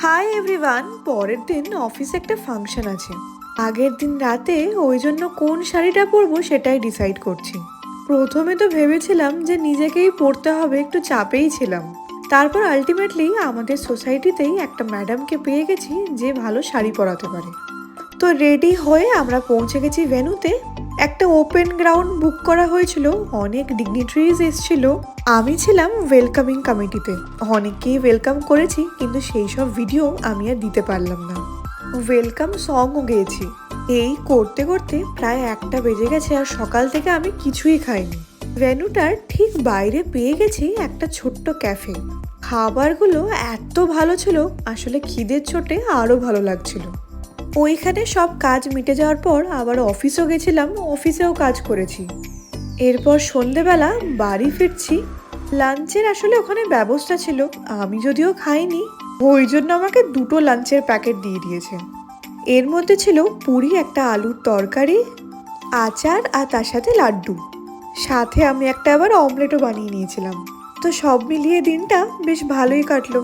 Hi everyone, পরের দিন অফিসে একটা ফাংশন আছে। আগের দিন রাতে ওই জন্য কোন শাড়িটা পরবো সেটাই ডিসাইড করছি। প্রথমে তো ভেবেছিলাম যে নিজেকেই পরতে হবে, একটু চাপেই ছিলাম। তারপর আলটিমেটলি আমাদের সোসাইটিতেই একটা ম্যাডামকে পেয়ে গেছি যে ভালো শাড়ি পরাতে পারে। তো রেডি হয়ে আমরা পৌঁছে গেছি ভেন্যুতে। একটা ওপেন গ্রাউন্ড বুক করা হয়েছিল, অনেক ডিগনিটারিজ এসেছিল। আমি ছিলাম ওয়েলকামিং কমিটিতে, অনেককেই ওয়েলকাম করেছি, কিন্তু সেই সব ভিডিও আমি আর দিতে পারলাম না। ওয়েলকাম সংও গেয়েছি। এই করতে করতে প্রায় 1টা বেজে গেছে, আর সকাল থেকে আমি কিছুই খাইনি। ভেন্যুটার ঠিক বাইরে পেয়ে গেছি একটা ছোট্ট ক্যাফে। খাবারগুলো এত ভালো ছিল, আসলে খিদের চোটে আরো ভালো লাগছিল। ওইখানে সব কাজ মিটে যাওয়ার পর আবার অফিসও গেছিলাম, অফিসেও কাজ করেছি। এরপর সন্ধেবেলা বাড়ি ফিরছি। লাঞ্চের আসলে ওখানে ব্যবস্থা ছিল, আমি যদিও খাইনি, ওই জন্য আমাকে 2টো লাঞ্চের প্যাকেট দিয়ে দিয়েছে। এর মধ্যে ছিল পুরি, একটা আলুর তরকারি, আচার আর তার সাথে লাড্ডু। সাথে আমি একটা আবার অমলেটও বানিয়ে নিয়েছিলাম। তো সব মিলিয়ে দিনটা বেশ ভালোই কাটলো।